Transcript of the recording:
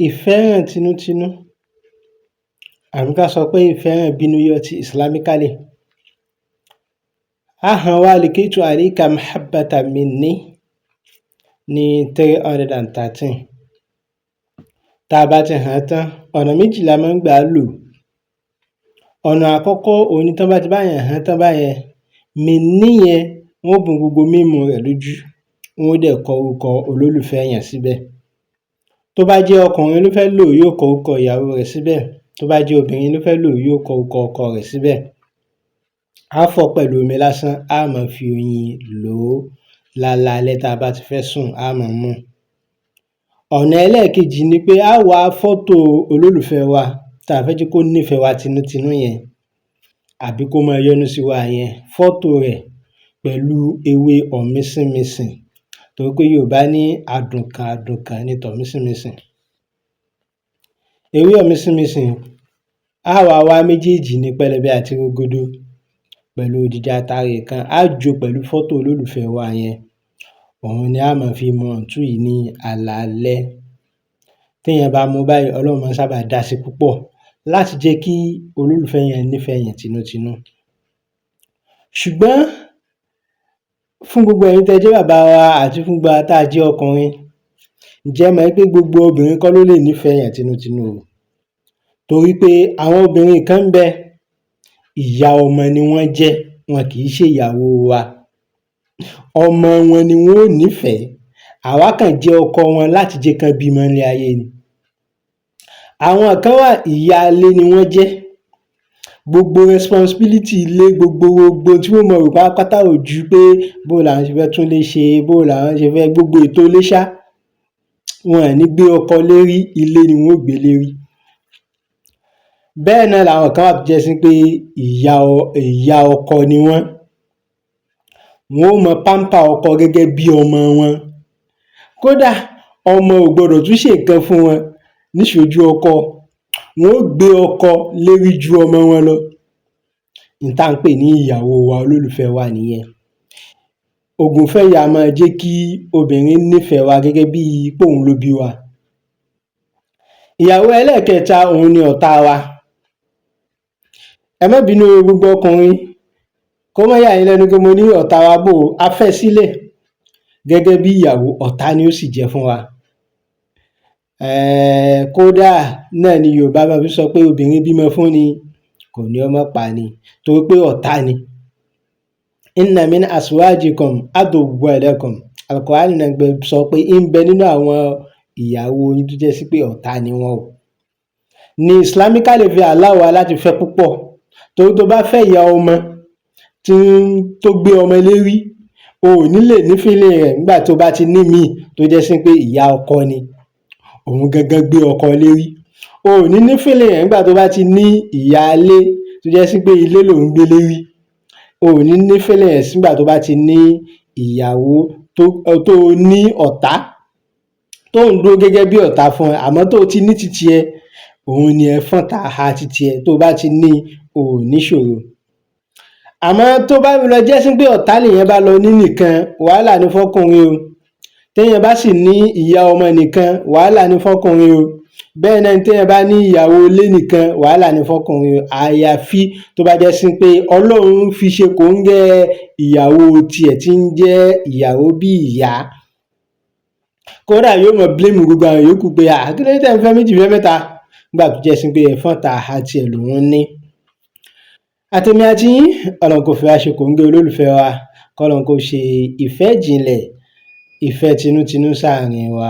Ìfẹ́ràn tinútinú àbí ká sọ pé ìfẹ́ràn bínúyọ̀ ti Islamically. Liqitu alayka mahabbatan minni ní 313. Tá a bá ti hàn án tán, ọ̀nà méjì la máa ń gbà á lò. Ọ̀nà àkọ́kọ́ òun ni tán bá ti báyàn hàn án tán báyẹn, minni yẹn wọ́n ó bùn gbogbo mímú rẹ̀ lójú, wọ́n ó dẹ̀ kọ orúkọ olólùfẹ́ èèyàn síbẹ̀. Tó bá jẹ́ ọkùnrin ló fẹ́ lò yóò kọ orúkọ ìyàwó rẹ̀ síbẹ̀, tó bá jẹ́ obìnrin ló fẹ́ lò yóò kọ orúkọ ọkọ rẹ̀ síbẹ̀. Á fọ̀ ọ́ pẹ̀lú omi lásán, á máa fi oyin lò ó lálaalẹ́ tá a bá ti fẹ́ sùn, á máa mú. Ọ̀nà ẹlẹ́ẹ̀kejì ni pé á wá fọ́tò olólùfẹ́ wa tá a fẹ́ jẹ́ kó nífẹ̀ẹ́ wa tinútinú yẹn àbí kó máa yọ́nú sí wa yẹn, fọ́tò rẹ̀ pẹ̀lú ewé ọ̀mísínmisìn, torí pé Yorùbá ní àdùnkàn ni tọ̀mísínmisìn. Ewé ọ̀mísínmisìn á wá méjèèjì ní pẹlẹbẹ àti rógódó pẹ̀lú odidi atare kan, á jó pẹ̀lú fọ́tò olólùfẹ́ wa yẹn, òun ni á máa fi mu ọ̀ǹtú yìí ní alaalẹ́. Téèyàn bá mu báyìí, Ọlọ́run máa ń sábà dá sí púpọ̀ láti jẹ́ kí olólùfẹ́ yẹn nífẹ̀ẹ́ èèyàn tinútinú. Ṣùgbọ́n fún gbogbo ẹ̀yin tẹ́ ẹ jẹ́ bàbá wa àti fún gbogbo àwa tá a jẹ́ ọkùnrin, ǹjẹ́ ẹ mọ̀ pé gbogbo obìnrin kọ́ ló lè nífẹ̀ẹ́ èèyàn tinútinú o? Torí pé àwọn obìnrin kan ń bẹ, ìyá ọmọ ni wọ́n jẹ́, wọn kì í ṣe ìyàwó wa. Ọmọ wọn ni wọ́n ó nífẹ̀ẹ́, àwa kàn jẹ́ ọkọ wọn láti jẹ́ kán bímọ nílé ayé ni. Àwọn kan wà, ìyáálé ni wọ́n jẹ́, gbogbo responsibility ilé, gbogbo tí wọ́n mọ̀ rò pátápátá ò ju pé bóo làwọn ṣe fẹ́ túnlé ṣe, bóo làwọn ṣe fẹ́ gbogbo ètò ilé ṣá, wọn ò ní gbé ọkọ lérí, ilé ni wọ́n ó gbé lérí. Bẹ́ẹ̀ náà làwọn kan wà tó jẹ́ sí pé ìyá ọkọ ni wọ́n. Wọ́n ó máa pamper ọkọ gẹ́gẹ́ bí ọmọ wọn. Kódà ọmọ ò gbọdọ̀ tún ṣe nǹkan fún wọn níṣojú ọkọ, wọ́n ó gbé ọkọ lérí ju ọmọ wọn lọ. N tá ń pè ní ìyàwó wa, olólùfẹ́ wa nìyẹn. Ògùnfẹ́ yìí a máa jẹ́ kí obìnrin nífẹ̀ẹ́ wa gẹ́gẹ́ bí póun ló bí wa. Ìyàwó ẹlẹ́ẹ̀kẹta òun ni ọ̀tá wa. Ẹ má bínú o gbogbo ọkùnrin, kó má yà yín lẹ́nu pé mo ní ọ̀tá wa bóo, a fẹ́ sílẹ̀ gẹ́gẹ́ bí ìyàwó, ọ̀tá ni ó sì jẹ́ fún wa. Kódà náà ni Yorùbá máa fi sọ pé obìnrin bímọ fún ni kò ní ó má pa ni, torí pé ọ̀tá ni. Inna min aswajikum aduwwan lakum. Al-Qur'ani náà sọ pé ń bẹ nínú àwọn ìyàwó yín tó jẹ́ sí pé ọ̀tá ni wọ́n o. Ní Islamically fi allow wa láti fẹ́ púpọ̀, torí tó bá fẹ́ ìyá ọmọ tó gbé ọmọ lérí, o ò ní lè ní feeling rẹ̀ nígbà tó bá ti ní míì tó jẹ́ sí pé ìyá ọkọ ni, òun gangan gbé ọkọ lérí. O ò ní ní feeling rẹ̀ nígbà tó bá ti ní ìyáálé tó jẹ́ sí pé ilé lòún gbé lérí. O ò ní ní feeling rẹ̀ nígbà tó bá ti ní ìyàwó tó ní ọ̀tá tó ń dúró gẹ́gẹ́ bí ọ̀tá fún ẹ, àmọ́ tó ti ní titi ẹ, òun ni ẹ̀fọn tá a titi ẹ, tó bá ti ní o ò níṣòro. Àmọ́ tó bá lọ jẹ́ sí pé ọ̀tá lèèyàn bá lọ ní nìkan, wàhálà ni fọ́kùnrin o. Téèyàn bá sì ní ìyá ọmọ nìkan, wàhálà ni fọ́kùnrin o. Bẹ́ẹ̀ náà ni téèyàn bá ní ìyàwó ilé nìkan, wàhálà ni fọ́kùnrin o. Àyàfi tó bá jẹ́ sí pé Ọlọ́run fi ṣe kòńgẹ́ ìyàwó tiẹ̀ tí ń jẹ́ ìyàwó bí ìyá. Kódà yóò máa blame gbogbo àwọn yòókù pé kí ló dé tẹ́ ń fẹ́ méjì fẹ́ mẹ́ta, nígbà tó jẹ́ sí pé ẹ̀fọn tá a tiẹ̀ lòun ní. Àtèmi àti yín, Ọlọ́run kó fi wá ṣe kòńgẹ́ olólùfẹ́ wa, k'Ọlọ́run kó ṣe ìfẹ́ ìjìnlẹ̀, ìfẹ́ tinútinú sáàrin wa.